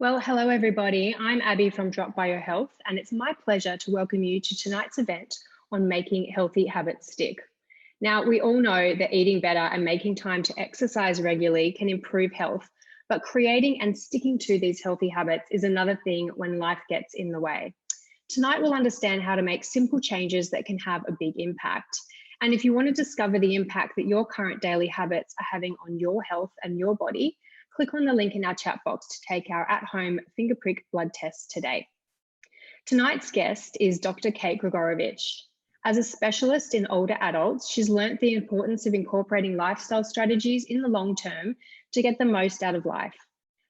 Well, hello everybody. I'm Abby from Drop Bio Health, and it's my pleasure to welcome you to tonight's event on making healthy habits stick. Now, we all know that eating better and making time to exercise regularly can improve health, but creating and sticking to these healthy habits is another thing when life gets in the way. Tonight, we'll understand how to make simple changes that can have a big impact. And if you want to discover the impact that your current daily habits are having on your health and your body, click on the link in our chat box to take our at-home finger prick blood test today. Tonight's guest is Dr. Kate Gregorevic. As a specialist in older adults, she's learnt the importance of incorporating lifestyle strategies in the long term to get the most out of life.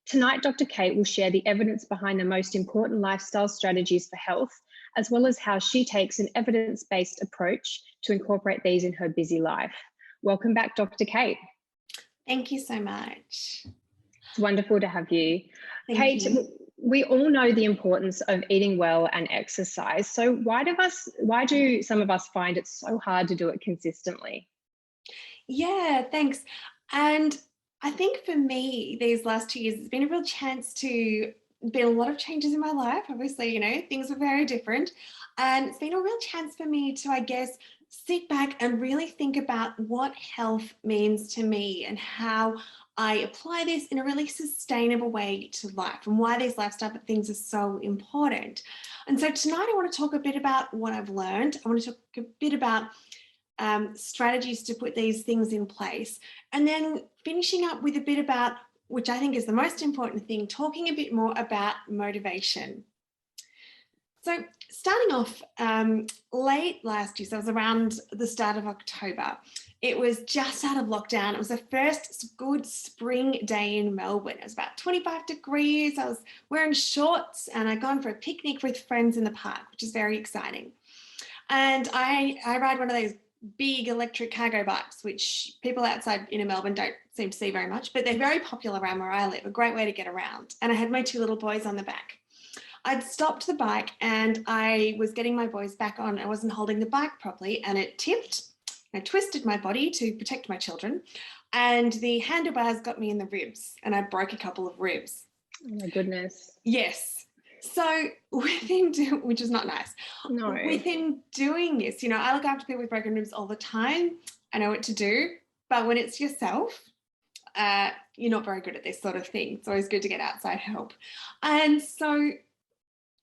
Tonight, Dr. Kate will share the evidence behind the most important lifestyle strategies for health, as well as how she takes an evidence-based approach to incorporate these in her busy life. Welcome back, Dr. Kate. Thank you so much. It's wonderful to have you. Thank you. We all know the importance of eating well and exercise. So why do some of us find it so hard to do it consistently? Yeah, thanks. And I think for me, these last 2 years, it's been a real chance to been a lot of changes in my life. Obviously, things were very different. And it's been a real chance for me to, I guess, sit back and really think about what health means to me and how I apply this in a really sustainable way to life and why these lifestyle things are so important. And so tonight I want to talk a bit about what I've learned. I want to talk a bit about strategies to put these things in place, and then finishing up with a bit about, which I think is the most important thing, talking a bit more about motivation. So starting off late last year, so it was around the start of October, it was just out of lockdown. It was the first good spring day in Melbourne. It was about 25 degrees. I was wearing shorts and I'd gone for a picnic with friends in the park, which is very exciting. And I ride one of those big electric cargo bikes, which people outside in Melbourne don't seem to see very much, but they're very popular around where I live, a great way to get around. And I had my two little boys on the back. I'd stopped the bike and I was getting my boys back on. I wasn't holding the bike properly and it tipped. I twisted my body to protect my children and the handlebars got me in the ribs and I broke a couple of ribs. Oh my goodness. Yes. So which is not nice. No. Within doing this, I look after people with broken ribs all the time. I know what to do, but when it's yourself, you're not very good at this sort of thing. It's always good to get outside help. And so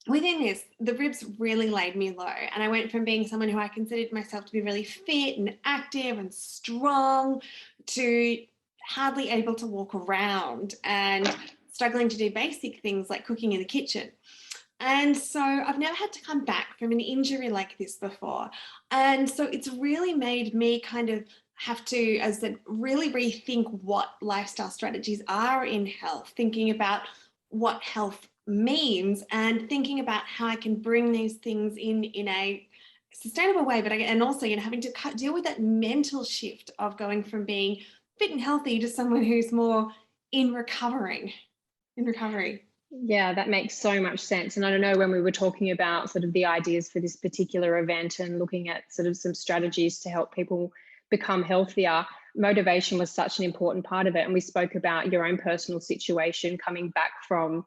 within this, the ribs really laid me low. And I went from being someone who I considered myself to be really fit and active and strong to hardly able to walk around and struggling to do basic things like cooking in the kitchen. And so I've never had to come back from an injury like this before. And so it's really made me kind of have to, as I said, really rethink what lifestyle strategies are in health, thinking about what health means and thinking about how I can bring these things in a sustainable way, but and also having to deal with that mental shift of going from being fit and healthy to someone who's more in recovery. Yeah, that makes so much sense. And I don't know, when we were talking about sort of the ideas for this particular event and looking at sort of some strategies to help people become healthier, motivation was such an important part of it. And we spoke about your own personal situation coming back from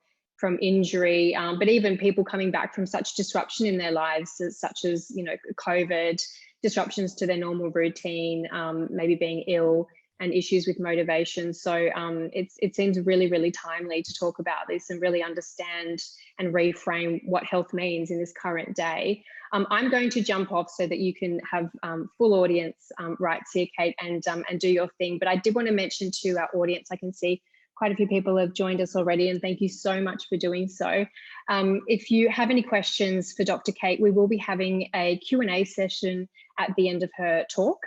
injury, but even people coming back from such disruption in their lives, such as, COVID, disruptions to their normal routine, maybe being ill, and issues with motivation. So it seems really, really timely to talk about this and really understand and reframe what health means in this current day. I'm going to jump off so that you can have full audience rights here, Kate, and do your thing. But I did want to mention to our audience, I can see quite a few people have joined us already, and thank you so much for doing so. If you have any questions for Dr. Kate, we will be having a Q&A session at the end of her talk.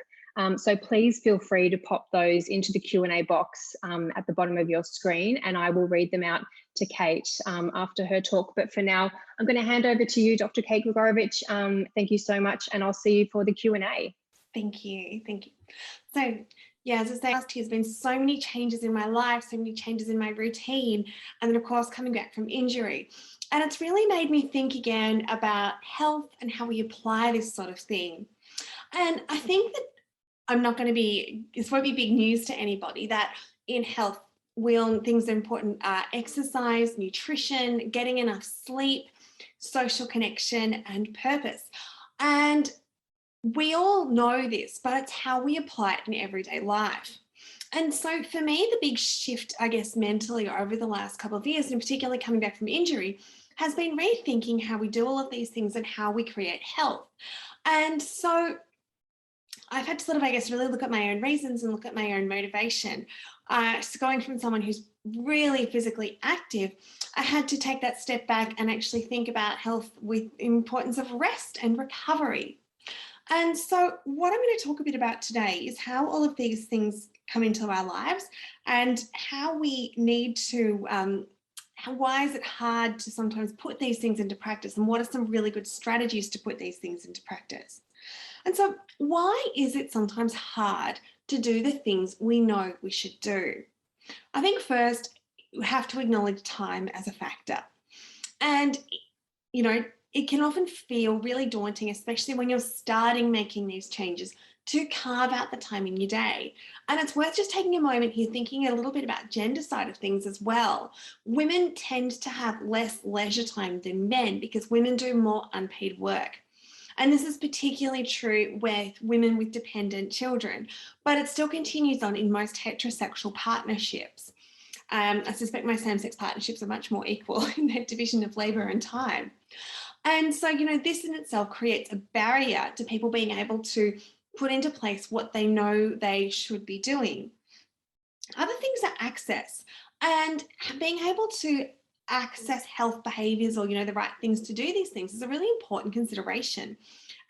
So please feel free to pop those into the Q&A box at the bottom of your screen, and I will read them out to Kate after her talk. But for now, I'm going to hand over to you, Dr. Kate Gregorevic. Thank you so much, and I'll see you for the Q&A. Thank you. So, yeah, as I say, last year has been so many changes in my life, so many changes in my routine, and then of course coming back from injury. And it's really made me think again about health and how we apply this sort of thing. And I think that this won't be big news to anybody, that in health, things that are important are exercise, nutrition, getting enough sleep, social connection, and purpose. And we all know this, but it's how we apply it in everyday life. And so for me, the big shift, I guess, mentally over the last couple of years, and particularly coming back from injury, has been rethinking how we do all of these things and how we create health. And so I've had to sort of, I guess, really look at my own reasons and look at my own motivation. So going from someone who's really physically active, I had to take that step back and actually think about health with the importance of rest and recovery. And so what I'm going to talk a bit about today is how all of these things come into our lives and how we need to, why is it hard to sometimes put these things into practice, and what are some really good strategies to put these things into practice? And so why is it sometimes hard to do the things we know we should do? I think first, we have to acknowledge time as a factor. And, you know, it can often feel really daunting, especially when you're starting making these changes, to carve out the time in your day. And it's worth just taking a moment here thinking a little bit about gender side of things as well. Women tend to have less leisure time than men because women do more unpaid work. And this is particularly true with women with dependent children, but it still continues on in most heterosexual partnerships. I suspect most same-sex partnerships are much more equal in their division of labour and time. And so, you know, this in itself creates a barrier to people being able to put into place what they know they should be doing. Other things are access, and being able to access health behaviours, or, you know, the right things to do these things, is a really important consideration.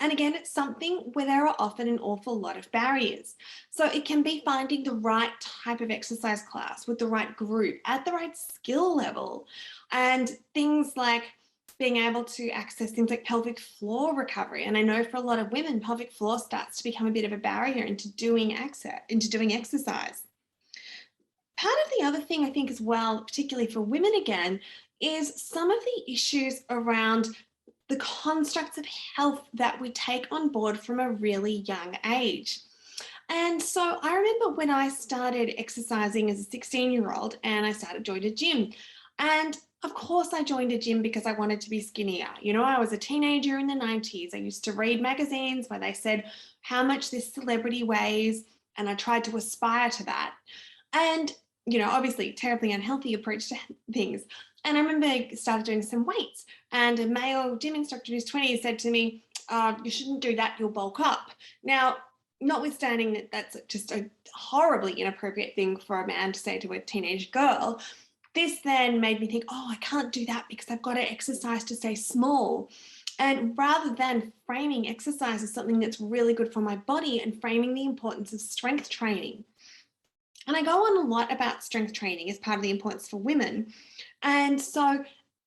And again, it's something where there are often an awful lot of barriers. So it can be finding the right type of exercise class with the right group at the right skill level, and things like being able to access things like pelvic floor recovery. And I know for a lot of women, pelvic floor starts to become a bit of a barrier into doing exercise. Part of the other thing I think as well, particularly for women again, is some of the issues around the constructs of health that we take on board from a really young age. And so I remember when I started exercising as a 16-year-old and I joined a gym. And of course I joined a gym because I wanted to be skinnier. You know, I was a teenager in the 90s. I used to read magazines where they said how much this celebrity weighs, and I tried to aspire to that. And, you know, obviously terribly unhealthy approach to things. And I remember I started doing some weights, and a male gym instructor who's 20 said to me, you shouldn't do that, you'll bulk up. Now, notwithstanding that that's just a horribly inappropriate thing for a man to say to a teenage girl, this then made me think, oh, I can't do that because I've got to exercise to stay small. And rather than framing exercise as something that's really good for my body and framing the importance of strength training. And I go on a lot about strength training as part of the importance for women. And so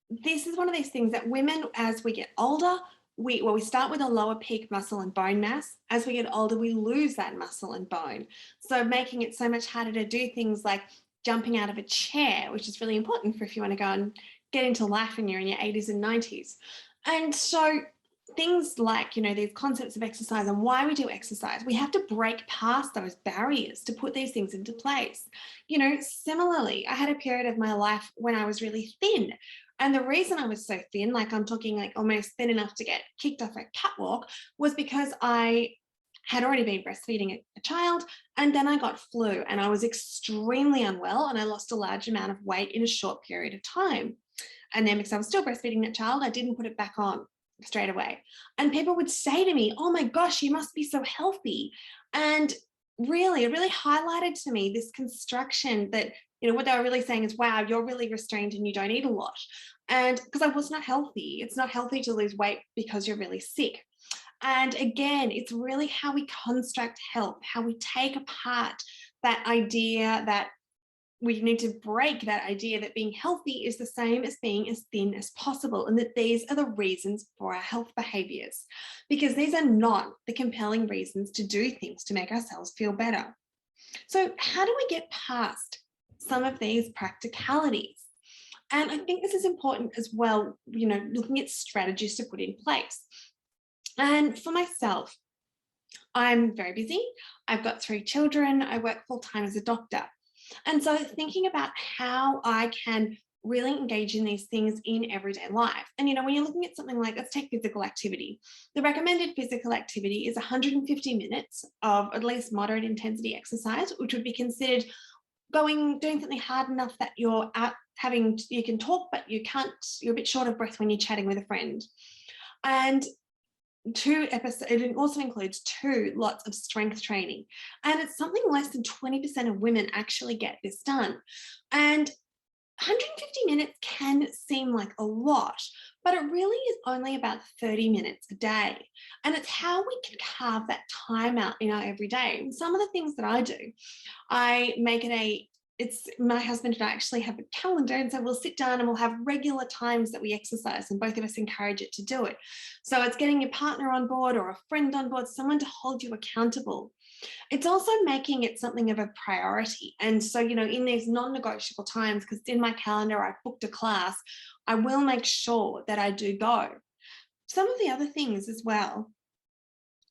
this is one of these things that women, as we get older, we start with a lower peak muscle and bone mass. As we get older, we lose that muscle and bone. So making it so much harder to do things like jumping out of a chair, which is really important for if you want to go and get into life when you're in your 80s and 90s. And so things like, you know, these concepts of exercise and why we do exercise, we have to break past those barriers to put these things into place. You know, similarly, I had a period of my life when I was really thin. And the reason I was so thin, like I'm talking like almost thin enough to get kicked off a catwalk, was because I had already been breastfeeding a child, and then I got flu and I was extremely unwell and I lost a large amount of weight in a short period of time. And then because I was still breastfeeding that child, I didn't put it back on straight away. And people would say to me, oh my gosh, you must be so healthy. And really, it really highlighted to me this construction that, you know, what they were really saying is, wow, you're really restrained and you don't eat a lot. And because I was not healthy. It's not healthy to lose weight because you're really sick. And again, it's really how we construct health, how we take apart that idea that we need to break that idea that being healthy is the same as being as thin as possible, and that these are the reasons for our health behaviors, because these are not the compelling reasons to do things to make ourselves feel better. So how do we get past some of these practicalities? And I think this is important as well, you know, looking at strategies to put in place. And for myself, I'm very busy. I've got 3 children. I work full-time as a doctor. And so thinking about how I can really engage in these things in everyday life. And, when you're looking at something like, let's take physical activity. The recommended physical activity is 150 minutes of at least moderate intensity exercise, which would be considered doing something hard enough that you're out you can talk, but you're a bit short of breath when you're chatting with a friend. And it also includes 2 lots of strength training. And it's something less than 20% of women actually get this done. And 150 minutes can seem like a lot, but it really is only about 30 minutes a day. And it's how we can carve that time out in our everyday. And some of the things that I do, I make it my husband and I actually have a calendar, and so we'll sit down and we'll have regular times that we exercise, and both of us encourage it to do it. So it's getting your partner on board or a friend on board, someone to hold you accountable. It's also making it something of a priority. And so, in these non-negotiable times, because in my calendar I've booked a class, I will make sure that I do go. Some of the other things as well,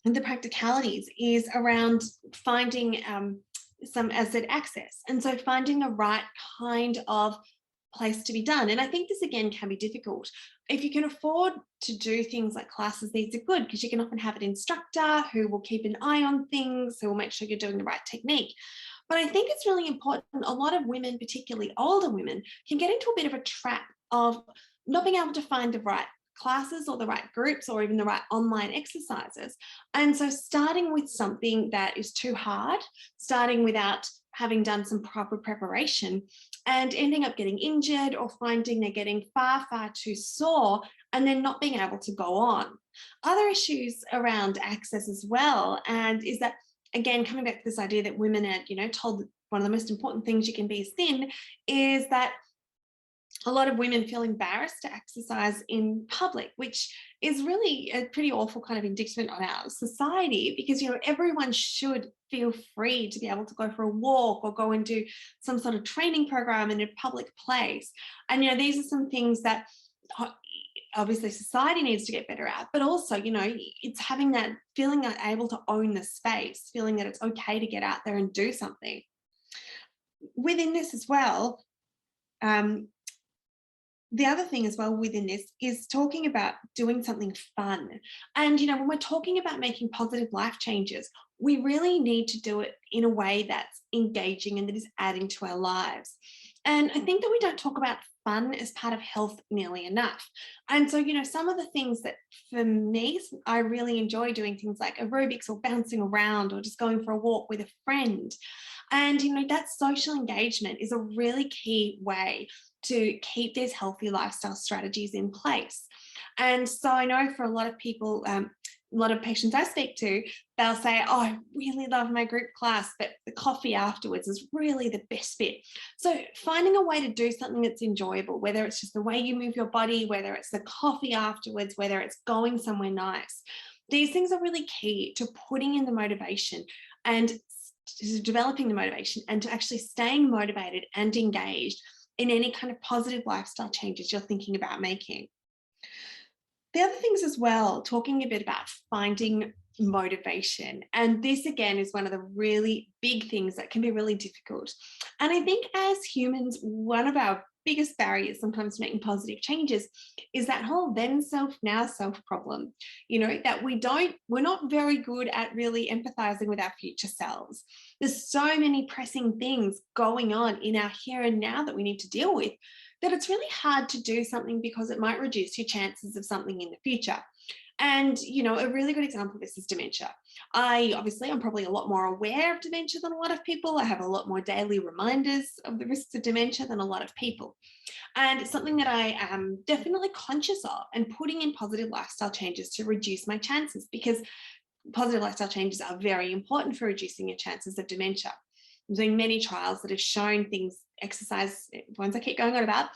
and the practicalities, is around finding some, as I said, access. And so finding the right kind of place to be done. And I think this again can be difficult. If you can afford to do things like classes, these are good because you can often have an instructor who will keep an eye on things, who will make sure you're doing the right technique. But I think it's really important. A lot of women, particularly older women, can get into a bit of a trap of not being able to find the right classes or the right groups or even the right online exercises. And so starting with something that is too hard, starting without having done some proper preparation, and ending up getting injured or finding they're getting far, far too sore and then not being able to go on. Other issues around access as well, and is that, again, coming back to this idea that women are, told that one of the most important things you can be is thin, is that a lot of women feel embarrassed to exercise in public, which is really a pretty awful kind of indictment on our society, because, everyone should feel free to be able to go for a walk or go and do some sort of training program in a public place. And, these are some things that obviously society needs to get better at, but also, it's having that feeling that able to own the space, feeling that it's okay to get out there and do something. Within this as well, the other thing as well within this is talking about doing something fun. And, when we're talking about making positive life changes, we really need to do it in a way that's engaging and that is adding to our lives. And I think that we don't talk about fun as part of health nearly enough. And so, some of the things that for me, I really enjoy doing things like aerobics or bouncing around or just going for a walk with a friend. And, that social engagement is a really key way to keep these healthy lifestyle strategies in place. And so I know for a lot of people, a lot of patients I speak to, they'll say, oh, I really love my group class, but the coffee afterwards is really the best bit. So finding a way to do something that's enjoyable, whether it's just the way you move your body, whether it's the coffee afterwards, whether it's going somewhere nice, these things are really key to putting in the motivation and to developing the motivation and to actually staying motivated and engaged in any kind of positive lifestyle changes you're thinking about making. The other things as well, talking a bit about finding motivation. And this again is one of the really big things that can be really difficult. And I think as humans, one of our biggest barriers sometimes to making positive changes is that whole then self, now self problem, that we're not very good at really empathizing with our future selves. There's so many pressing things going on in our here and now that we need to deal with, that it's really hard to do something because it might reduce your chances of something in the future. And, a really good example of this is dementia. I'm probably a lot more aware of dementia than a lot of people. I have a lot more daily reminders of the risks of dementia than a lot of people. And it's something that I am definitely conscious of and putting in positive lifestyle changes to reduce my chances, because positive lifestyle changes are very important for reducing your chances of dementia. I'm doing many trials that have shown things, exercise, ones I keep going on about,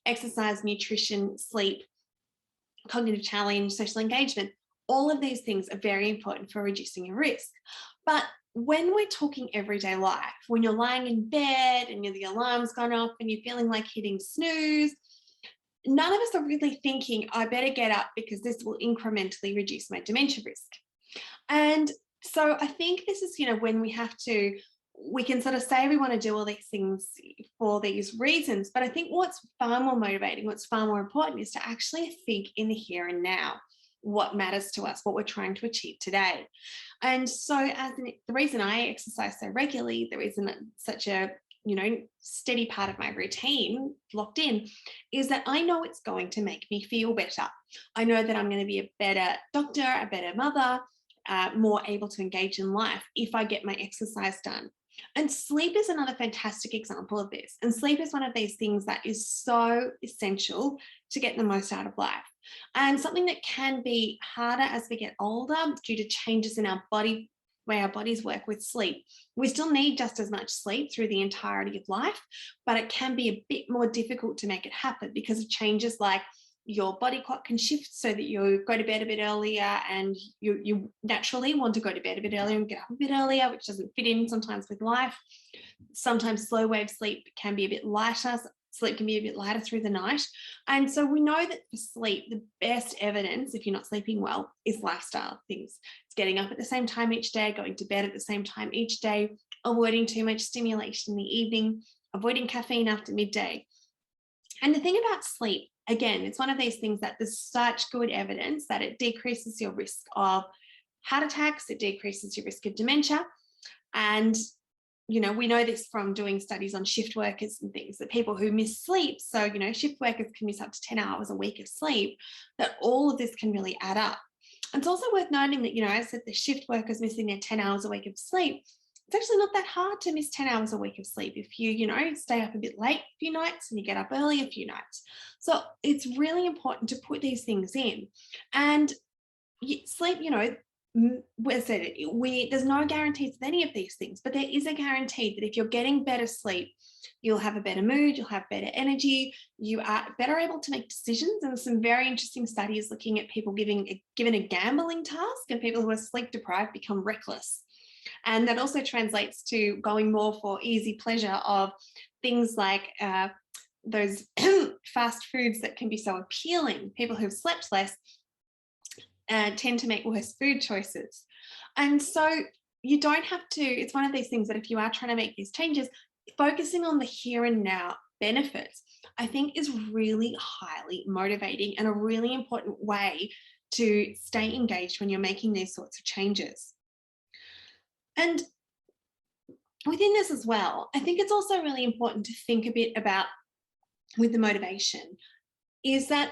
exercise, nutrition, sleep, cognitive challenge, social engagement, all of these things are very important for reducing your risk. But when we're talking everyday life, when you're lying in bed and the alarm's gone off and you're feeling like hitting snooze, none of us are really thinking, I better get up because this will incrementally reduce my dementia risk. And so I think this is, when we have to we can sort of say we want to do all these things for these reasons, but I think what's far more motivating, what's far more important is to actually think in the here and now, what matters to us, what we're trying to achieve today. And so the reason I exercise so regularly, there isn't such a steady part of my routine locked in, is that I know it's going to make me feel better. I know that I'm going to be a better doctor, a better mother, more able to engage in life if I get my exercise done. And sleep is another fantastic example of this. And sleep is one of these things that is so essential to get the most out of life. And something that can be harder as we get older due to changes in our body, way our bodies work with sleep. We still need just as much sleep through the entirety of life, but it can be a bit more difficult to make it happen because of changes like your body clock can shift so that you go to bed a bit earlier, and you naturally want to go to bed a bit earlier and get up a bit earlier, which doesn't fit in sometimes with life. Sometimes slow wave sleep can be a bit lighter. Sleep can be a bit lighter through the night. And so we know that for sleep, the best evidence, if you're not sleeping well, is lifestyle things. It's getting up at the same time each day, going to bed at the same time each day, avoiding too much stimulation in the evening, avoiding caffeine after midday. And the thing about sleep, again, it's one of these things that there's such good evidence that it decreases your risk of heart attacks, it decreases your risk of dementia. And we know this from doing studies on shift workers and things, that people who miss sleep, so, shift workers can miss up to 10 hours a week of sleep, that all of this can really add up. And it's also worth noting that, I said the shift workers missing their 10 hours a week of sleep, it's actually not that hard to miss 10 hours a week of sleep if you, stay up a bit late a few nights and you get up early a few nights. So it's really important to put these things in. And sleep, there's no guarantees with any of these things, but there is a guarantee that if you're getting better sleep, you'll have a better mood, you'll have better energy, you are better able to make decisions. And some very interesting studies looking at people given a gambling task, and people who are sleep deprived become reckless. And that also translates to going more for easy pleasure of things like those fast foods that can be so appealing. People who've slept less tend to make worse food choices. And so you don't have to, it's one of these things that if you are trying to make these changes, focusing on the here and now benefits, I think is really highly motivating and a really important way to stay engaged when you're making these sorts of changes. And within this as well, I think it's also really important to think a bit about, with the motivation, is that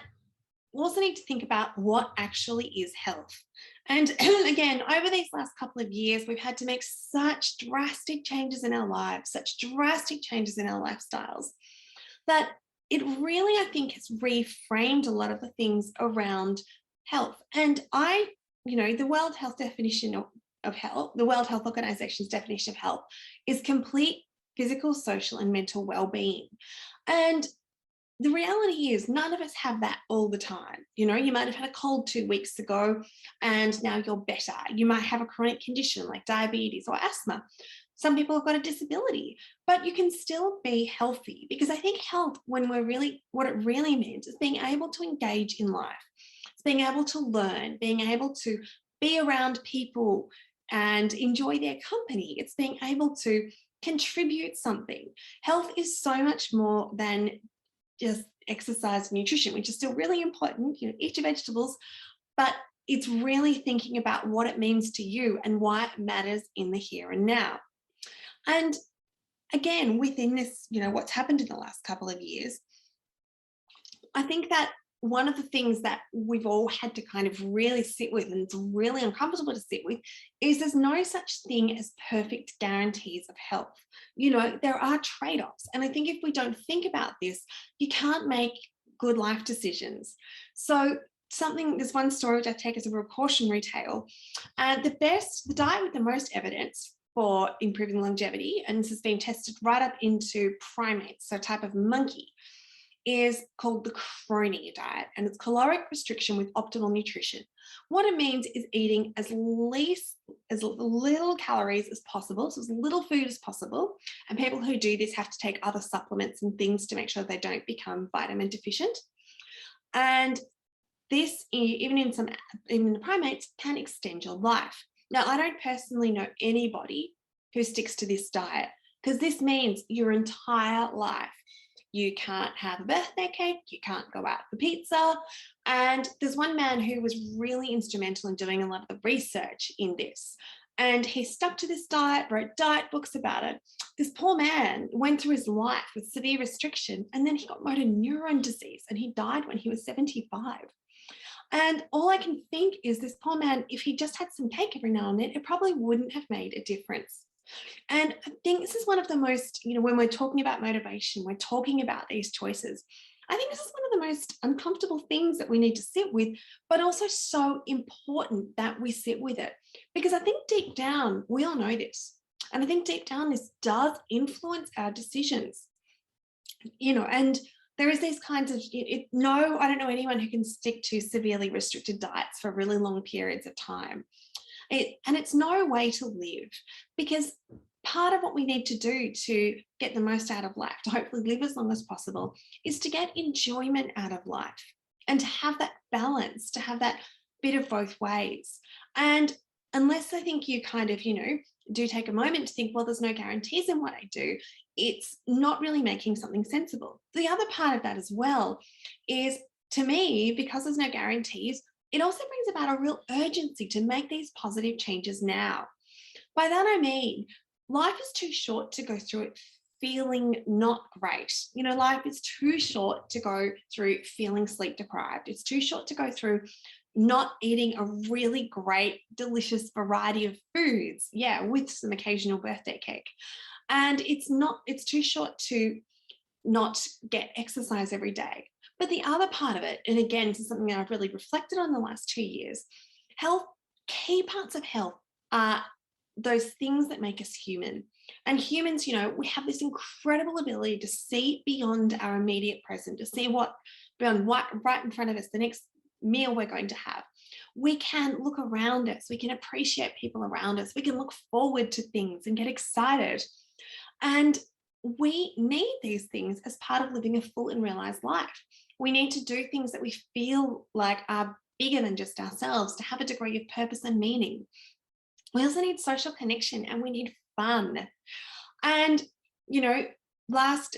we also need to think about what actually is health. And again, over these last couple of years, we've had to make such drastic changes in our lives, such drastic changes in our lifestyles, that it really, I think, has reframed a lot of the things around health. And the World Health definition of health, the World Health Organization's definition of health is complete physical, social, and mental well-being. And the reality is none of us have that all the time. You might have had a cold 2 weeks ago and now you're better. You might have a chronic condition like diabetes or asthma. Some people have got a disability, but you can still be healthy, because I think health, what it really means is being able to engage in life. It's being able to learn, being able to be around people and enjoy their company. It's being able to contribute something. Health is so much more than just exercise and nutrition, which is still really important. Eat your vegetables, but it's really thinking about what it means to you and why it matters in the here and now. And again, within this, what's happened in the last couple of years, I think that one of the things that we've all had to kind of really sit with, and it's really uncomfortable to sit with, is there's no such thing as perfect guarantees of health. There are trade-offs. And I think if we don't think about this, you can't make good life decisions. So there's one story which I take as a real cautionary tale. The diet with the most evidence for improving longevity, and this has been tested right up into primates, so a type of monkey, is called the Crony Diet, and it's caloric restriction with optimal nutrition. What it means is eating as little calories as possible, so as little food as possible, and people who do this have to take other supplements and things to make sure they don't become vitamin deficient. And this, even in the primates, can extend your life. Now, I don't personally know anybody who sticks to this diet, because this means your entire life. You can't have a birthday cake, you can't go out for pizza. And there's one man who was really instrumental in doing a lot of the research in this. And he stuck to this diet, wrote diet books about it. This poor man went through his life with severe restriction, and then he got motor neuron disease and he died when he was 75. And all I can think is this poor man, if he just had some cake every now and then, it probably wouldn't have made a difference. And I think this is one of the most, when we're talking about motivation, we're talking about these choices. I think this is one of the most uncomfortable things that we need to sit with, but also so important that we sit with it. Because I think deep down, we all know this. And I think deep down, this does influence our decisions, and there is these kinds of, no, I don't know anyone who can stick to severely restricted diets for really long periods of time. And it's no way to live, because part of what we need to do to get the most out of life, to hopefully live as long as possible, is to get enjoyment out of life and to have that balance, to have that bit of both ways. And unless I think you kind of, do take a moment to think, well, there's no guarantees in what I do, it's not really making something sensible. The other part of that as well is, to me, because there's no guarantees, it also brings about a real urgency to make these positive changes now. By that I mean, life is too short to go through it feeling not great. Life is too short to go through feeling sleep deprived. It's too short to go through not eating a really great, delicious variety of foods, with some occasional birthday cake. And it's too short to not get exercise every day. But the other part of it, and again, this is something that I've really reflected on the last 2 years, key parts of health are those things that make us human. And humans, we have this incredible ability to see beyond our immediate present, to see beyond what right in front of us, the next meal we're going to have. We can look around us, we can appreciate people around us, we can look forward to things and get excited. And we need these things as part of living a full and realized life. We need to do things that we feel like are bigger than just ourselves, to have a degree of purpose and meaning. We also need social connection, and we need fun. And, last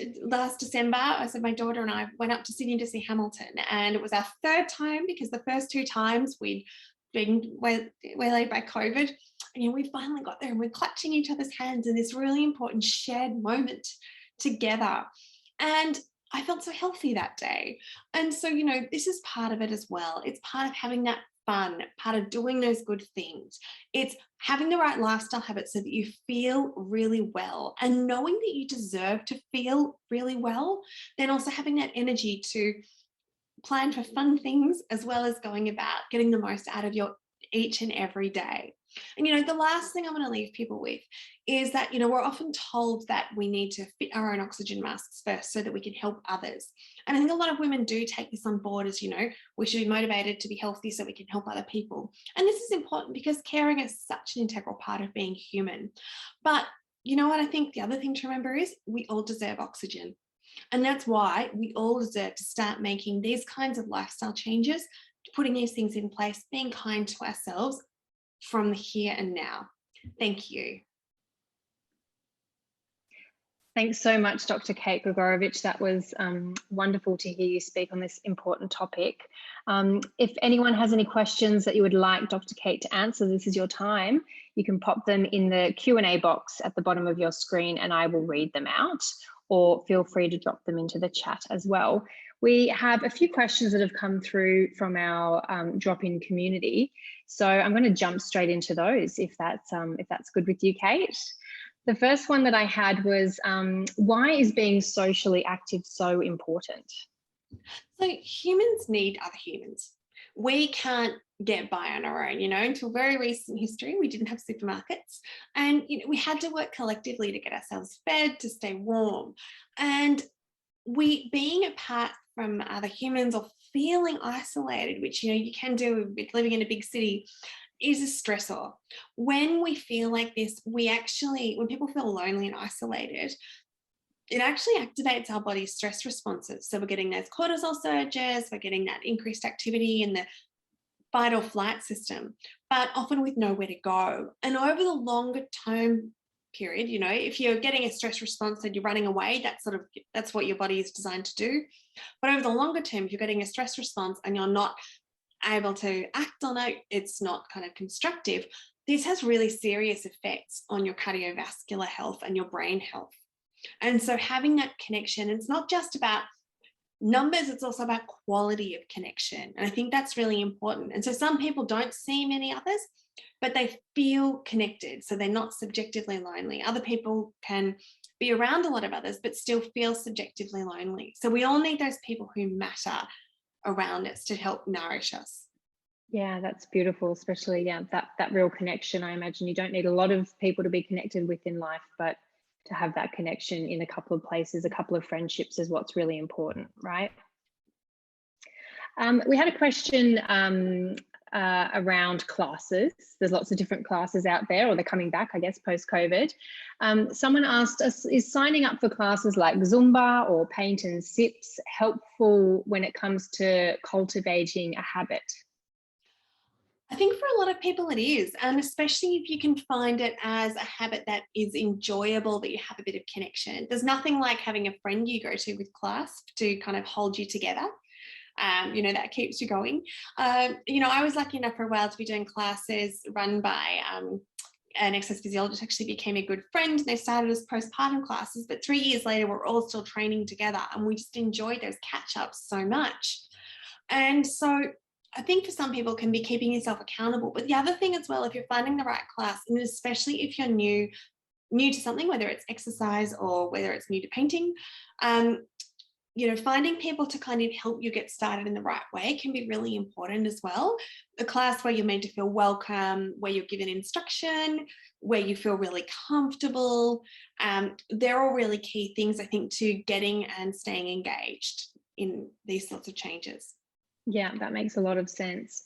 December, I said my daughter and I went up to Sydney to see Hamilton, and it was our third time, because the first 2 times we'd been waylaid by COVID. And we finally got there, and we're clutching each other's hands in this really important shared moment together. And I felt so healthy that day. And so, this is part of it as well. It's part of having that fun, part of doing those good things. It's having the right lifestyle habits so that you feel really well, and knowing that you deserve to feel really well, then also having that energy to plan for fun things, as well as going about getting the most out of your each and every day. And, the last thing I want to leave people with is that, we're often told that we need to fit our own oxygen masks first so that we can help others. And I think a lot of women do take this on board as, we should be motivated to be healthy so we can help other people. And this is important because caring is such an integral part of being human. But you know what? I think the other thing to remember is we all deserve oxygen. And that's why we all deserve to start making these kinds of lifestyle changes, putting these things in place, being kind to ourselves from the here and now. Thank you. Thanks so much, Dr. Kate Gregorevic. That was wonderful to hear you speak on this important topic. If anyone has any questions that you would like Dr. Kate to answer, this is your time. You can pop them in the Q&A box at the bottom of your screen, and I will read them out, or feel free to drop them into the chat as well. We have a few questions that have come through from our drop-in community. So I'm going to jump straight into those if that's good with you, Kate. The first one that I had was, why is being socially active so important? So humans need other humans. We can't get by on our own, until very recent history, we didn't have supermarkets, and we had to work collectively to get ourselves fed, to stay warm. And being apart from other humans or feeling isolated, which you can do with living in a big city, is a stressor. When we feel like this, when people feel lonely and isolated, it actually activates our body's stress responses. So we're getting those cortisol surges, we're getting that increased activity in the fight or flight system, but often with nowhere to go. And over the longer term period. You know, if you're getting a stress response and you're running away, that's what your body is designed to do. But over the longer term, if you're getting a stress response and you're not able to act on it, it's not kind of constructive, this has really serious effects on your cardiovascular health and your brain health. And so having that connection, it's not just about numbers, it's also about quality of connection. And I think that's really important. And so some people don't see many others, but they feel connected. So they're not subjectively lonely. Other people can be around a lot of others, but still feel subjectively lonely. So we all need those people who matter around us to help nourish us. Yeah, that's beautiful, especially that real connection. I imagine you don't need a lot of people to be connected with in life, but to have that connection in a couple of places, a couple of friendships is what's really important, right? We had a question around classes. There's lots of different classes out there, or they're coming back, I guess, post-COVID. Someone asked us, is signing up for classes like Zumba or Paint and Sips helpful when it comes to cultivating a habit? I think for a lot of people it is, and especially if you can find it as a habit that is enjoyable, that you have a bit of connection. There's nothing like having a friend you go to with class to kind of hold you together. You know, that keeps you going. You know, I was lucky enough for a while to be doing classes run by an exercise physiologist, actually became a good friend. They started as postpartum classes, but 3 years later, we're all still training together, and we just enjoyed those catch-ups so much. And so I think for some people it can be keeping yourself accountable. But the other thing as well, if you're finding the right class, and especially if you're new to something, whether it's exercise or whether it's new to painting, you know, finding people to kind of help you get started in the right way can be really important as well. A class where you're made to feel welcome, where you're given instruction, where you feel really comfortable. They're all really key things, I think, to getting and staying engaged in these sorts of changes. Yeah, that makes a lot of sense.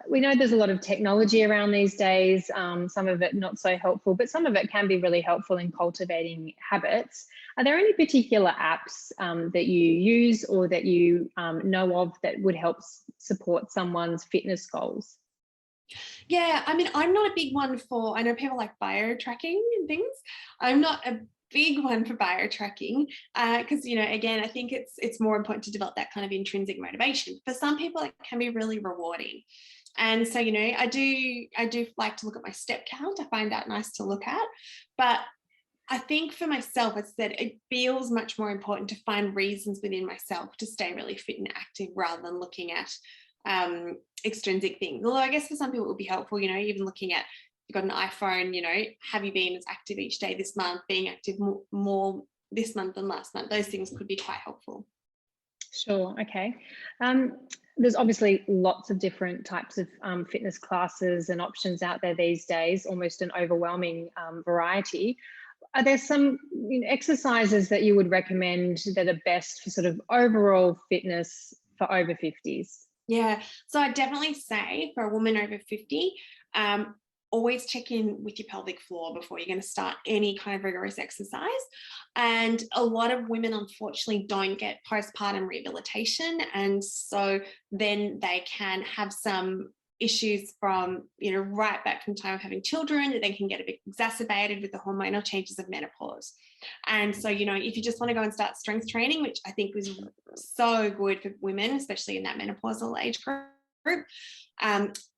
We know there's a lot of technology around these days, some of it not so helpful, but some of it can be really helpful in cultivating habits. Are there any particular apps that you use or that you know of that would help support someone's fitness goals? Yeah, I mean, I'm not a big one for, I know people like bio tracking and things. I'm not a big one for bio tracking because, you know, again, I think it's more important to develop that kind of intrinsic motivation. For some people, it can be really rewarding. And so, you know, I do like to look at my step count. I find that nice to look at. But I think for myself, as I said, it feels much more important to find reasons within myself to stay really fit and active rather than looking at extrinsic things. Although I guess for some people it would be helpful, you know, even looking at, you've got an iPhone, you know, have you been as active each day this month, being active more this month than last month? Those things could be quite helpful. Sure, okay. There's obviously lots of different types of fitness classes and options out there these days, almost an overwhelming variety. Are there some exercises that you would recommend that are best for sort of overall fitness for over 50s? Yeah, so I'd definitely say for a woman over 50, always check in with your pelvic floor before you're going to start any kind of rigorous exercise. And a lot of women, unfortunately, don't get postpartum rehabilitation. And so then they can have some issues from, you know, right back from time of having children, that they can get a bit exacerbated with the hormonal changes of menopause. And so, you know, if you just want to go and start strength training, which I think was so good for women, especially in that menopausal age group,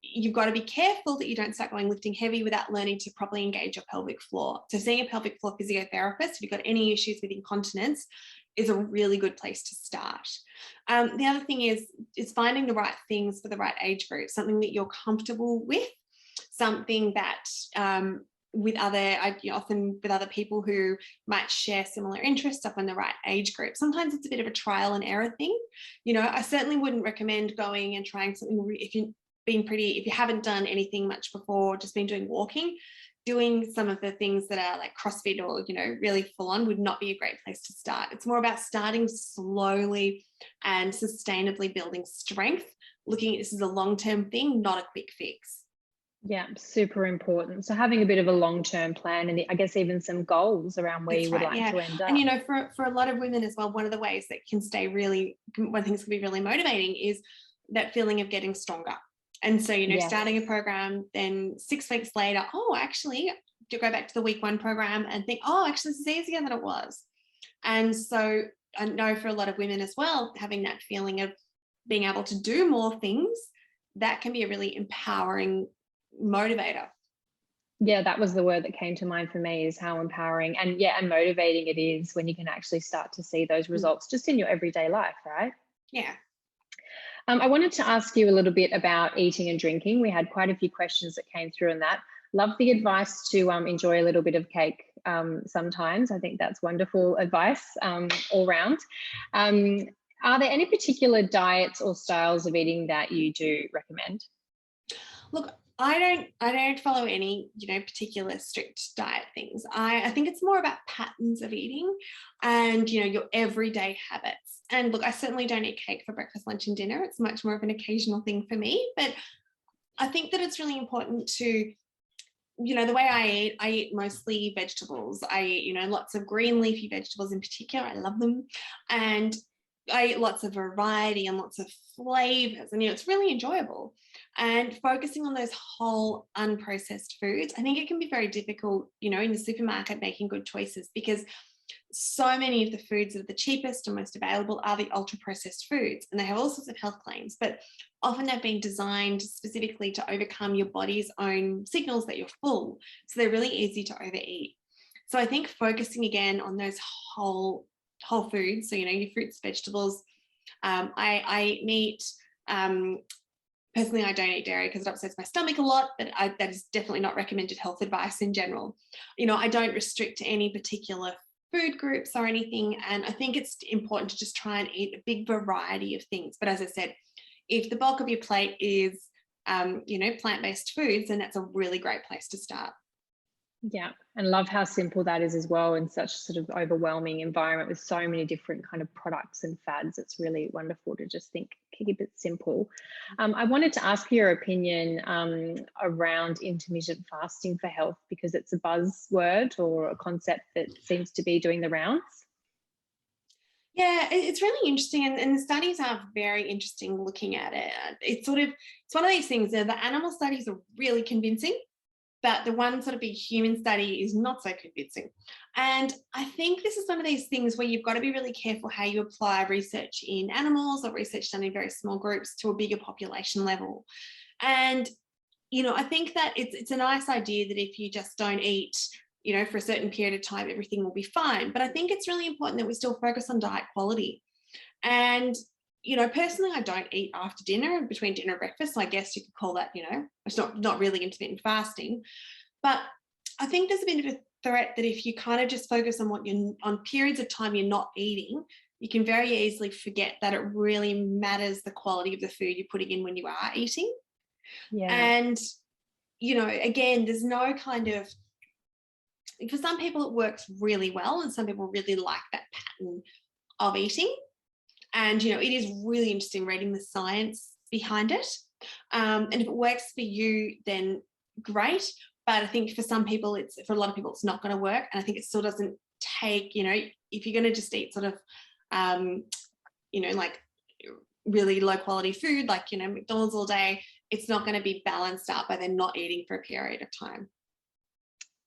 you've got to be careful that you don't start going lifting heavy without learning to properly engage your pelvic floor. So seeing a pelvic floor physiotherapist, if you've got any issues with incontinence, is a really good place to start. The other thing is finding the right things for the right age group, something that you're comfortable with, something that often with other people who might share similar interests up in the right age group. Sometimes it's a bit of a trial and error thing. You know, I certainly wouldn't recommend going and trying something if you haven't done anything much before, just been doing walking. Doing some of the things that are like CrossFit or, you know, really full on would not be a great place to start. It's more about starting slowly and sustainably building strength, looking at this as a long-term thing, not a quick fix. Yeah, super important. So having a bit of a long-term plan and I guess even some goals around where you would like to end up. And, you know, for a lot of women as well, one of the ways that one of the things can be really motivating is that feeling of getting stronger. And so, you know, starting a program, then 6 weeks later, oh, actually, go back to the week 1 program and think, oh, actually this is easier than it was. And so I know for a lot of women as well, having that feeling of being able to do more things, that can be a really empowering motivator. Yeah, that was the word that came to mind for me, is how empowering and motivating it is when you can actually start to see those results just in your everyday life, right? Yeah. I wanted to ask you a little bit about eating and drinking. We had quite a few questions that came through on that. Love the advice to enjoy a little bit of cake sometimes. I think that's wonderful advice all round. Are there any particular diets or styles of eating that you do recommend? Look, I don't follow any, particular strict diet things. I think it's more about patterns of eating and, your everyday habits. And look, I certainly don't eat cake for breakfast, lunch, and dinner. It's much more of an occasional thing for me. But I think that it's really important to, the way I eat mostly vegetables. I eat, lots of green leafy vegetables in particular. I love them. And I eat lots of variety and lots of flavors, and it's really enjoyable. And focusing on those whole unprocessed foods, I think it can be very difficult, in the supermarket, making good choices, because so many of the foods that are the cheapest and most available are the ultra processed foods, and they have all sorts of health claims, but often they've been designed specifically to overcome your body's own signals that you're full. So they're really easy to overeat. So I think focusing again on those whole foods, so your fruits, vegetables. I eat meat. Personally, I don't eat dairy because it upsets my stomach a lot, but that is definitely not recommended health advice in general. I don't restrict to any particular food groups or anything, and I think it's important to just try and eat a big variety of things. But as I said, if the bulk of your plate is plant-based foods, then that's a really great place to start. Yeah, and love how simple that is as well, in such sort of overwhelming environment with so many different kind of products and fads. It's really wonderful to just keep it simple. I wanted to ask your opinion around intermittent fasting for health, because it's a buzzword or a concept that seems to be doing the rounds. Yeah, it's really interesting, and the studies are very interesting looking at it. It's one of these things that the animal studies are really convincing, but the one sort of big human study is not so convincing. And I think this is one of these things where you've got to be really careful how you apply research in animals or research done in very small groups to a bigger population level. And, I think that it's a nice idea that if you just don't eat, for a certain period of time, everything will be fine. But I think it's really important that we still focus on diet quality. And personally, I don't eat after dinner, between dinner and breakfast. So I guess you could call that, it's not really intermittent fasting. But I think there's a bit of a threat that if you kind of just focus on on periods of time you're not eating, you can very easily forget that it really matters the quality of the food you're putting in when you are eating. Yeah. And, again, there's no kind of, for some people it works really well, and some people really like that pattern of eating. And, it is really interesting reading the science behind it. And if it works for you, then great. But I think for a lot of people, it's not going to work. And I think it still doesn't take, if you're going to just eat sort of, like really low quality food, like, McDonald's all day, it's not going to be balanced out by then not eating for a period of time.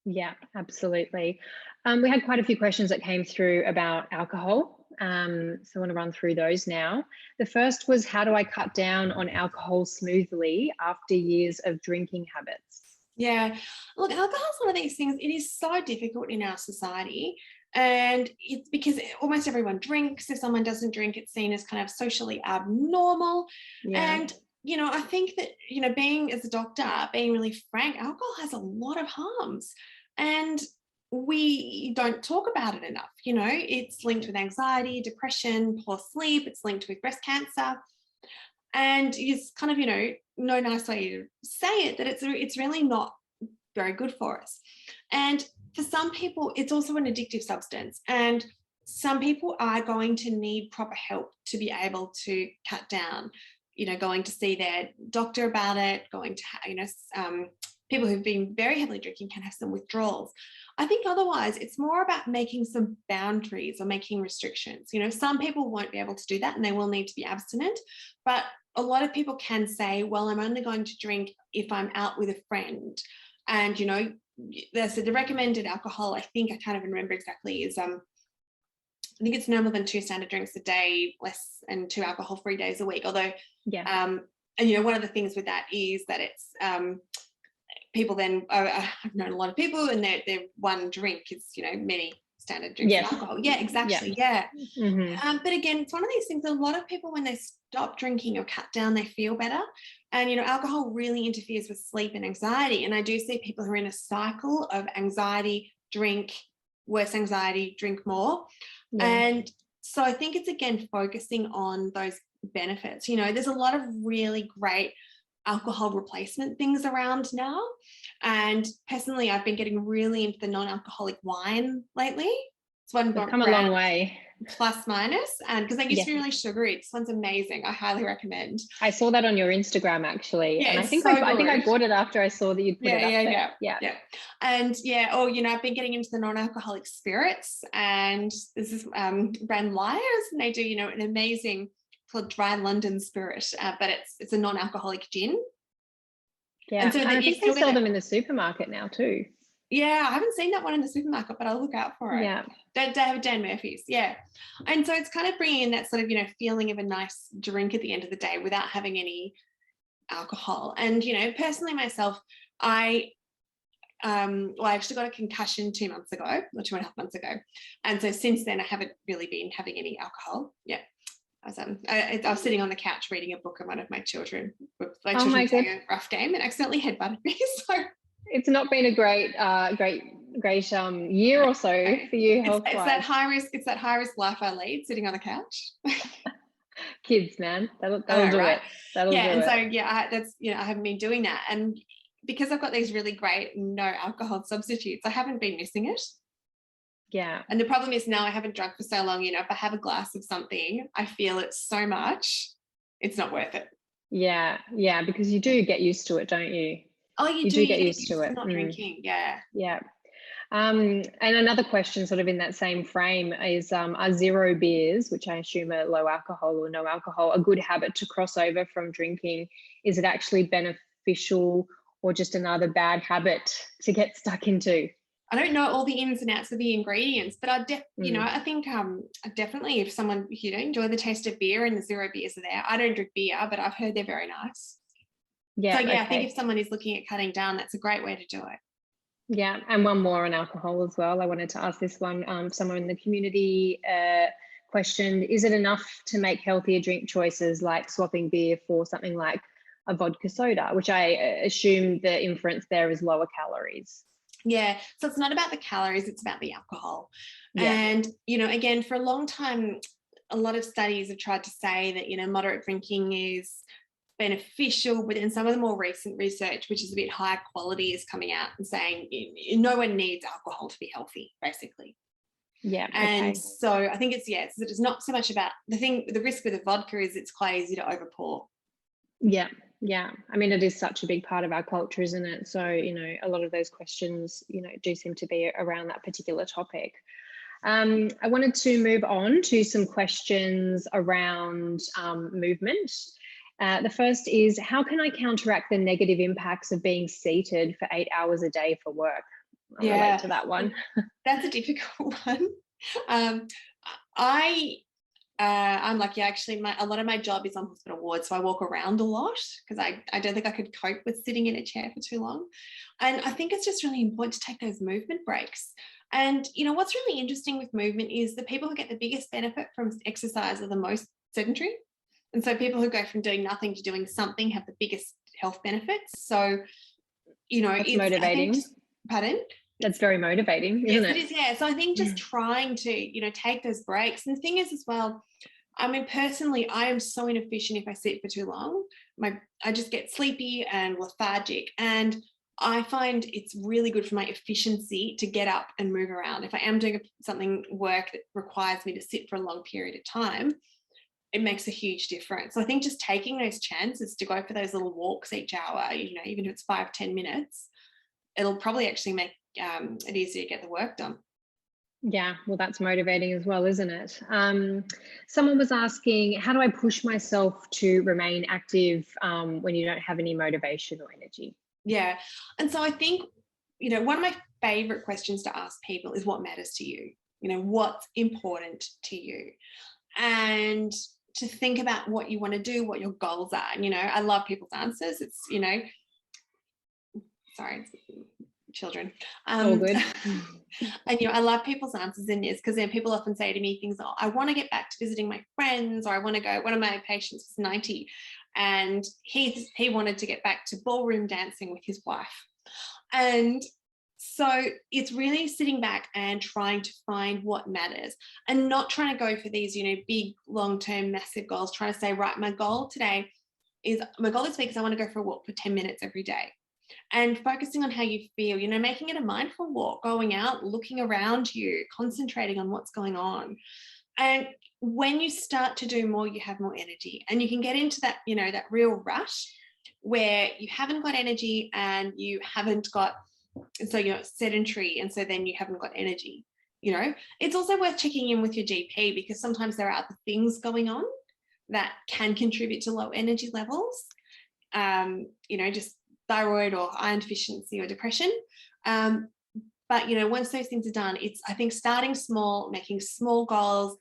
Yeah, absolutely. We had quite a few questions that came through about alcohol. So I want to run through those now. The first was, how do I cut down on alcohol smoothly after years of drinking habits? Yeah, look, alcohol is one of these things. It is so difficult in our society, and it's because almost everyone drinks. If someone doesn't drink, it's seen as kind of socially abnormal. Yeah. And I think that being as a doctor, being really frank, alcohol has a lot of harms, and we don't talk about it enough. It's linked with anxiety, depression, poor sleep. It's linked with breast cancer. And it's kind of, no nice way to say it, that it's really not very good for us. And for some people, it's also an addictive substance. And some people are going to need proper help to be able to cut down, going to see their doctor about it, going to, people who've been very heavily drinking can have some withdrawals. I think otherwise it's more about making some boundaries or making restrictions. Some people won't be able to do that and they will need to be abstinent, but a lot of people can say, well, I'm only going to drink if I'm out with a friend. And, the recommended alcohol, I think, I can't even remember exactly, is I think it's no more than 2 standard drinks a day, less than 2 alcohol-free days a week. Although, and one of the things with that is that it's people then, I've known a lot of people, and their one drink is many standard drinks of alcohol. Yeah, exactly. Yeah. Mm-hmm. But again, it's one of these things. A lot of people, when they stop drinking or cut down, they feel better. And alcohol really interferes with sleep and anxiety. And I do see people who are in a cycle of anxiety, drink, worse anxiety, drink more. And so I think it's, again, focusing on those benefits. There's a lot of really great alcohol replacement things around now. And personally, I've been getting really into the non-alcoholic wine lately. It's one come a long way. Plus minus, and because they used to be really sugary. This one's amazing. I highly recommend. I saw that on your Instagram, actually. Yeah, and I think I bought it after I saw that you'd put it up there. Yeah. And I've been getting into the non-alcoholic spirits, and this is brand Liars, and they do an amazing, called Dry London Spirit, but it's a non-alcoholic gin. Yeah, and so I think they sell them in the supermarket now too. Yeah, I haven't seen that one in the supermarket, but I'll look out for it. Yeah. They have Dan Murphy's, yeah. And so it's kind of bringing in that sort of, feeling of a nice drink at the end of the day without having any alcohol. And, personally myself, I actually got a concussion 2 months ago, or 2.5 months ago. And so since then, I haven't really been having any alcohol. Yeah. I was sitting on the couch reading a book, and one of my children was playing a rough game and accidentally headbutted me. So it's not been a great year or so for you health-wise. It's that high risk. It's that high risk life I lead, sitting on a couch. Kids, man, that'll do it. That'll do it. So I haven't been doing that, and because I've got these really great no alcohol substitutes, I haven't been missing it. Yeah. And the problem is now I haven't drunk for so long. If I have a glass of something, I feel it so much, it's not worth it. Yeah, because you do get used to it, don't you? Oh, you do get used to it. Not drinking, yeah. Yeah. And another question sort of in that same frame is, are zero beers, which I assume are low alcohol or no alcohol, a good habit to cross over from drinking? Is it actually beneficial, or just another bad habit to get stuck into? I don't know all the ins and outs of the ingredients, but I think definitely, if someone enjoy the taste of beer and the zero beers are there. I don't drink beer, but I've heard they're very nice. Yeah. So I think if someone is looking at cutting down, that's a great way to do it. Yeah, and one more on alcohol as well. I wanted to ask this one. Someone in the community questioned: is it enough to make healthier drink choices, like swapping beer for something like a vodka soda, which I assume the inference there is lower calories? Yeah, so it's not about the calories, it's about the alcohol. Yeah. And, again, for a long time, a lot of studies have tried to say that, moderate drinking is beneficial, but in some of the more recent research, which is a bit higher quality, is coming out and saying no one needs alcohol to be healthy, basically. Yeah. And so I think it's not so much about the risk with the vodka is it's quite easy to overpour. Yeah. I mean, it is such a big part of our culture, isn't it? So, a lot of those questions, do seem to be around that particular topic. I wanted to move on to some questions around movement. The first is, how can I counteract the negative impacts of being seated for 8 hours a day for work? I'll relate to that one. That's a difficult one. I'm lucky, actually. A lot of my job is on hospital wards, so I walk around a lot because I don't think I could cope with sitting in a chair for too long. And I think it's just really important to take those movement breaks. And what's really interesting with movement is the people who get the biggest benefit from exercise are the most sedentary. And so people who go from doing nothing to doing something have the biggest health benefits. So, it's motivating. Pardon? That's very motivating, isn't it? Yes, it is, yeah. So I think just trying to, take those breaks. And the thing is as well, I mean, personally, I am so inefficient if I sit for too long. I just get sleepy and lethargic. And I find it's really good for my efficiency to get up and move around. If I am doing work that requires me to sit for a long period of time, it makes a huge difference. So I think just taking those chances to go for those little walks each hour, even if it's 5-10 minutes, it'll probably actually make it easier to get the work done. Yeah, well, that's motivating as well, isn't it? Someone was asking, how do I push myself to remain active when you don't have any motivation or energy? Yeah, and so I think one of my favorite questions to ask people is what matters to you? What's important to you? And to think about what you want to do, what your goals are. I love people's answers. It's, sorry, children. All good. And I love people's answers in this, because then people often say to me things, I want to get back to visiting my friends, or I want to go. One of my patients was 90 and he wanted to get back to ballroom dancing with his wife. And so it's really sitting back and trying to find what matters, and not trying to go for these, big, long-term, massive goals, trying to say, right, my goal this week is I want to go for a walk for 10 minutes every day. And focusing on how you feel, making it a mindful walk, going out, looking around you, concentrating on what's going on. And when you start to do more, you have more energy, and you can get into that, that real rush where you haven't got energy and you haven't got, so you're sedentary, and so then you haven't got energy. It's also worth checking in with your GP, because sometimes there are other things going on that can contribute to low energy levels. Just thyroid or iron deficiency or depression. But once those things are done, it's, I think, starting small, making small goals,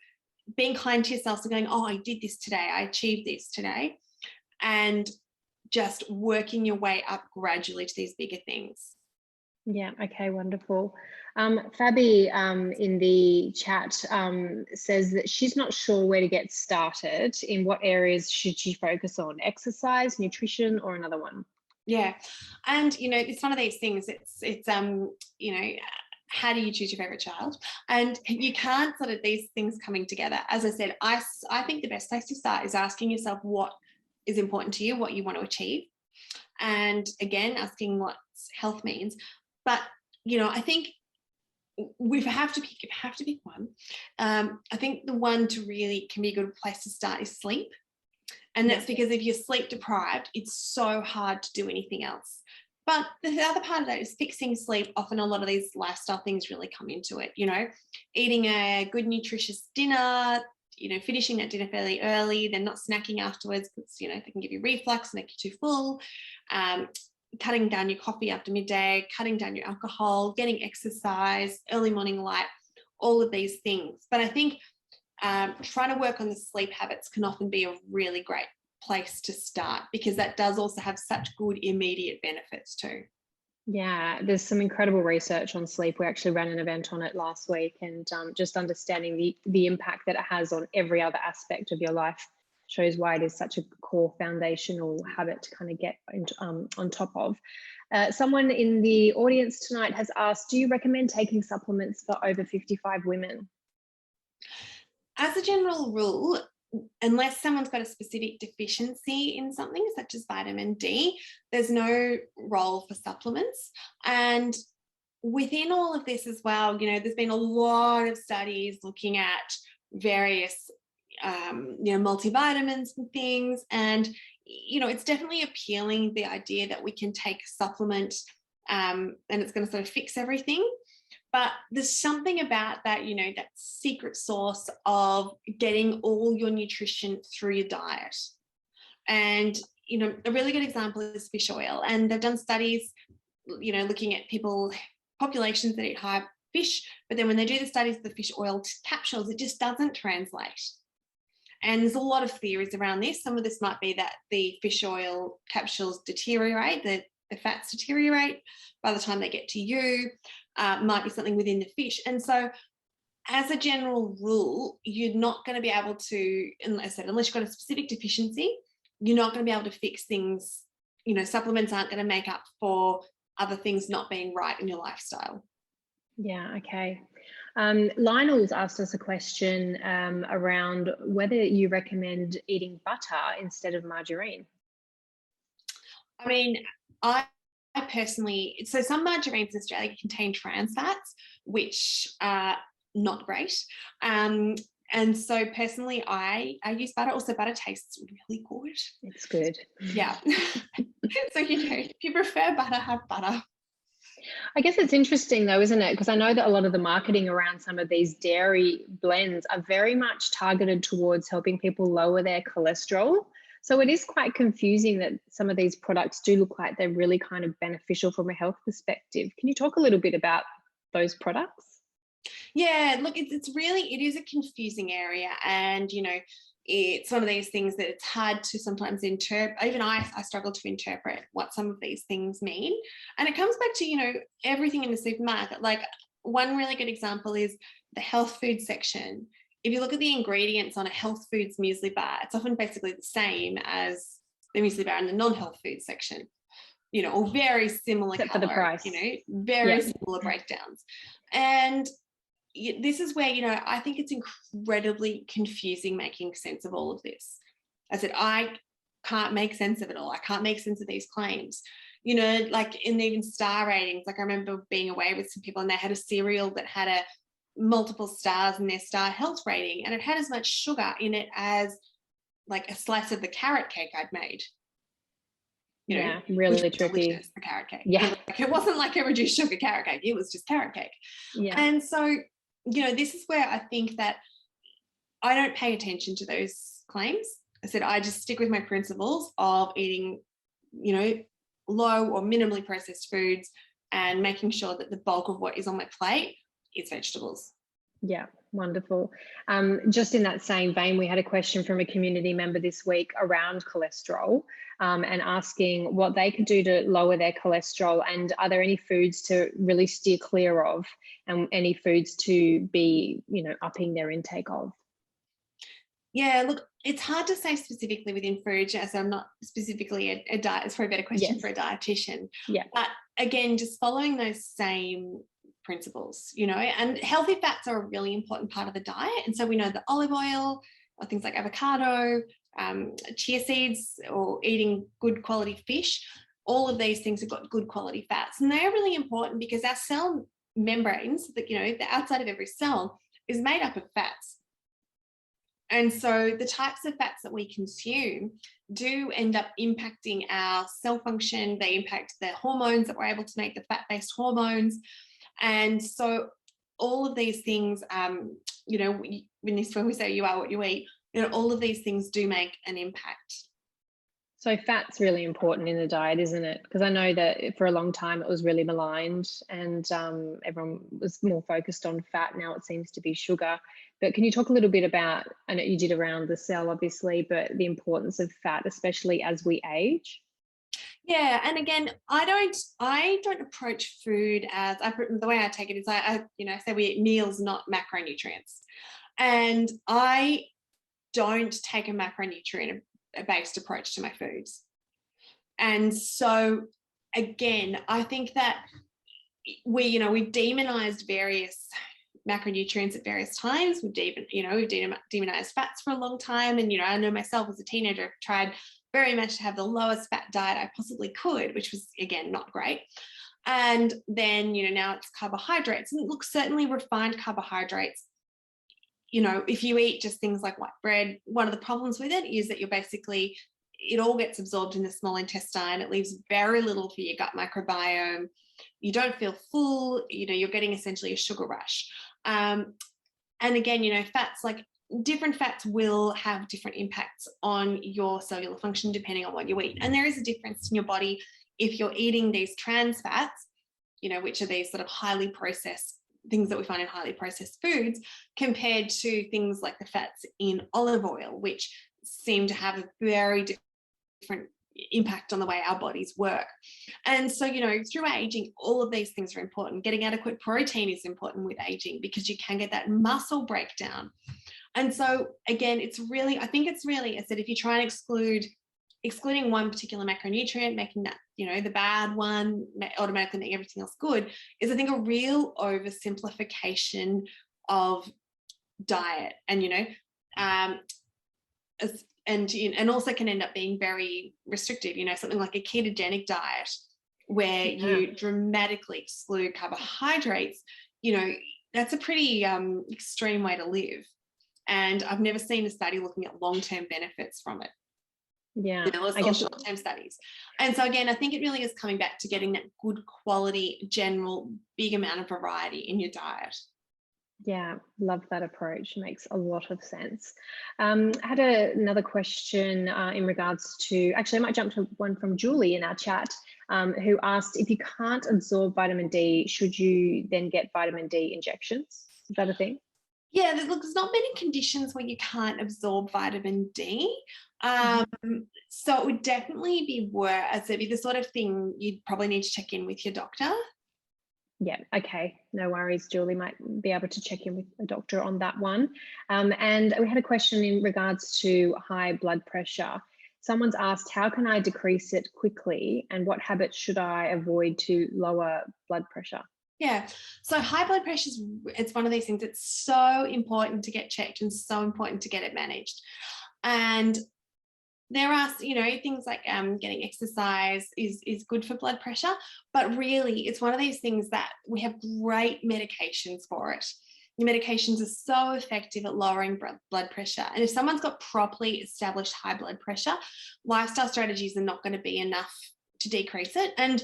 being kind to yourself, so going, I did this today, I achieved this today, and just working your way up gradually to these bigger things. Yeah, okay, wonderful. Fabi in the chat says that she's not sure where to get started. In what areas should she focus on? Exercise, nutrition, or another one? Yeah, and it's one of these things. It's how do you choose your favorite child? And you can't sort of these things coming together. As I said, I think the best place to start is asking yourself what is important to you, what you want to achieve, and again asking what health means. But I think we have to pick one. I think the one to really can be a good place to start is sleep. And that's because if you're sleep deprived, it's so hard to do anything else. But the other part of that is fixing sleep. Often a lot of these lifestyle things really come into it, eating a good nutritious dinner, finishing that dinner fairly early, then not snacking afterwards, because, they can give you reflux and make you too full. Cutting down your coffee after midday, cutting down your alcohol, getting exercise, early morning light, all of these things. But I think trying to work on the sleep habits can often be a really great place to start, because that does also have such good immediate benefits too. Yeah, there's some incredible research on sleep. We actually ran an event on it last week, and just understanding the impact that it has on every other aspect of your life shows why it is such a core foundational habit to kind of get on top of. Someone in the audience tonight has asked, do you recommend taking supplements for over 55 women? As a general rule, unless someone's got a specific deficiency in something such as vitamin D, there's no role for supplements. And within all of this as well, there's been a lot of studies looking at various multivitamins and things, and it's definitely appealing, the idea that we can take a supplement and it's going to sort of fix everything. But there's something about that, that secret source of getting all your nutrition through your diet. And, a really good example is fish oil. And they've done studies, looking at populations that eat high fish, but then when they do the studies of the fish oil capsules, it just doesn't translate. And there's a lot of theories around this. Some of this might be that the fish oil capsules deteriorate, the fats deteriorate by the time they get to you. Might be something within the fish. And so as a general rule, you're not going to be able to, unless you've got a specific deficiency, you're not going to be able to fix things. Supplements aren't going to make up for other things not being right in your lifestyle. Yeah, okay. Lionel's asked us a question around whether you recommend eating butter instead of margarine. I mean, I personally, so some margarines in Australia contain trans fats, which are not great. And so personally, I use butter. Also, butter tastes really good. It's good. Yeah. So, if you prefer butter, have butter. I guess it's interesting though, isn't it? Because I know that a lot of the marketing around some of these dairy blends are very much targeted towards helping people lower their cholesterol. So it is quite confusing that some of these products do look like they're really kind of beneficial from a health perspective. Can you talk a little bit about those products? Yeah, look, it is a confusing area, and it's one of these things that it's hard to sometimes interpret. Even I struggle to interpret what some of these things mean, and it comes back to everything in the supermarket. Like, one really good example is the health food section. If you look at the ingredients on a health foods muesli bar, it's often basically the same as the muesli bar in the non-health food section, or very similar Except color, for the price. very similar breakdowns. And this is where, I think it's incredibly confusing making sense of all of this. I said, I can't make sense of it all. I can't make sense of these claims. Like in even star ratings, like I remember being away with some people and they had a cereal that had multiple stars in their star health rating, and it had as much sugar in it as like a slice of the carrot cake I'd made. Yeah, really tricky. Delicious, the carrot cake. Yeah. It wasn't like a reduced sugar carrot cake. It was just carrot cake. Yeah. And so, this is where I think that I don't pay attention to those claims. I said, I just stick with my principles of eating, low or minimally processed foods and making sure that the bulk of what is on my plate is vegetables. Yeah, wonderful. Just in that same vein, we had a question from a community member this week around cholesterol, and asking what they could do to lower their cholesterol, and are there any foods to really steer clear of, and any foods to be, upping their intake of? Yeah, look, it's hard to say specifically within food, as I'm not specifically a diet. It's probably a better question for a dietitian. Yeah. But again, just following those same principles, and healthy fats are a really important part of the diet. And so we know that olive oil, or things like avocado, chia seeds, or eating good quality fish, all of these things have got good quality fats. And they're really important because our cell membranes, the outside of every cell, is made up of fats. And so the types of fats that we consume do end up impacting our cell function. They impact the hormones that we're able to make, the fat-based hormones. And so all of these things, when we say you are what you eat, all of these things do make an impact. So fat's really important in the diet, isn't it? Because I know that for a long time it was really maligned, and everyone was more focused on fat. Now it seems to be sugar. But can you talk a little bit about, I know you did around the cell obviously, but the importance of fat, especially as we age? Yeah, and again, I don't approach food as the way I take it is I say we eat meals, not macronutrients, and I don't take a macronutrient based approach to my foods. And so again, I think that we've demonized various macronutrients at various times. We've demonized fats for a long time, and I know myself as a teenager tried very much to have the lowest fat diet I possibly could, which was again not great. And then now it's carbohydrates, and look, certainly refined carbohydrates, if you eat just things like white bread, one of the problems with it is that it all gets absorbed in the small intestine. It leaves very little for your gut microbiome. You don't feel full, you're getting essentially a sugar rush. And again, fats, like different fats will have different impacts on your cellular function depending on what you eat. And there is a difference in your body if you're eating these trans fats, which are these sort of highly processed things that we find in highly processed foods, compared to things like the fats in olive oil, which seem to have a very different impact on the way our bodies work. And so, through aging, all of these things are important. Getting adequate protein is important with aging because you can get that muscle breakdown. And so again, I think it's really, I said, if you try and excluding one particular macronutrient, making that, the bad one, automatically making everything else good, is I think a real oversimplification of diet. And, and also can end up being very restrictive, something like a ketogenic diet where you dramatically exclude carbohydrates, that's a pretty extreme way to live. And I've never seen a study looking at long-term benefits from it. Yeah, I guess short-term studies. And so again, I think it really is coming back to getting that good quality, general, big amount of variety in your diet. Yeah, love that approach. Makes a lot of sense. I had another question in regards to, actually, I might jump to one from Julie in our chat, who asked, if you can't absorb vitamin D, should you then get vitamin D injections? Is that a thing? Yeah, look, there's not many conditions where you can't absorb vitamin D. Mhm. So it would definitely be worth, it'd be the sort of thing you'd probably need to check in with your doctor. Yeah, okay, no worries. Julie might be able to check in with a doctor on that one. And we had a question in regards to high blood pressure. Someone's asked, how can I decrease it quickly, and what habits should I avoid to lower blood pressure? Yeah. So high blood pressure is, it's one of these things that's so important to get checked and so important to get it managed. And there are, things like getting exercise is good for blood pressure, but really it's one of these things that we have great medications for it. The medications are so effective at lowering blood pressure. And if someone's got properly established high blood pressure, lifestyle strategies are not going to be enough to decrease it. And,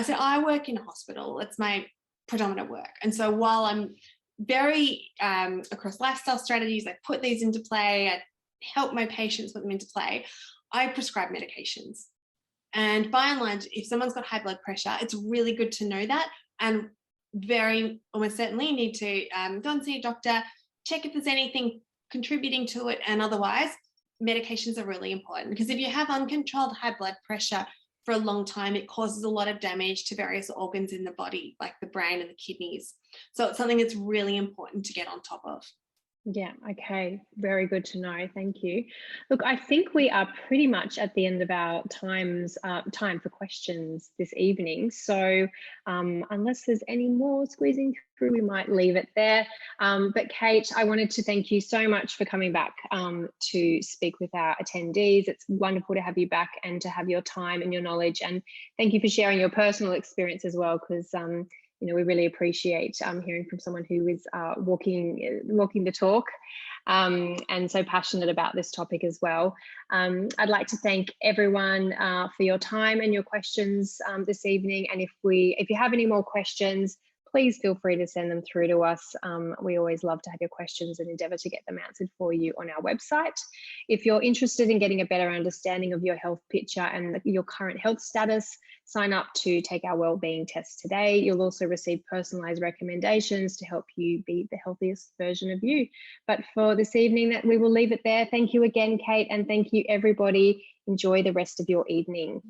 so I work in a hospital. It's my predominant work. And so while I'm very across lifestyle strategies, I put these into play, I help my patients put them into play, I prescribe medications. And by and large, if someone's got high blood pressure, it's really good to know that, and very almost certainly need to go and see a doctor, check if there's anything contributing to it, and otherwise medications are really important, because if you have uncontrolled high blood pressure for a long time, it causes a lot of damage to various organs in the body, like the brain and the kidneys. So it's something that's really important to get on top of. Yeah, okay. Very good to know. Thank you. Look, I think we are pretty much at the end of our time for questions this evening. So unless there's any more squeezing through, we might leave it there. But Kate, I wanted to thank you so much for coming back to speak with our attendees. It's wonderful to have you back and to have your time and your knowledge. And thank you for sharing your personal experience as well, because we really appreciate hearing from someone who is walking the talk and so passionate about this topic as well. I'd like to thank everyone for your time and your questions this evening. And if you have any more questions, please feel free to send them through to us. We always love to have your questions and endeavour to get them answered for you on our website. If you're interested in getting a better understanding of your health picture and your current health status, sign up to take our wellbeing test today. You'll also receive personalised recommendations to help you be the healthiest version of you. But for this evening, we will leave it there. Thank you again, Kate, and thank you, everybody. Enjoy the rest of your evening.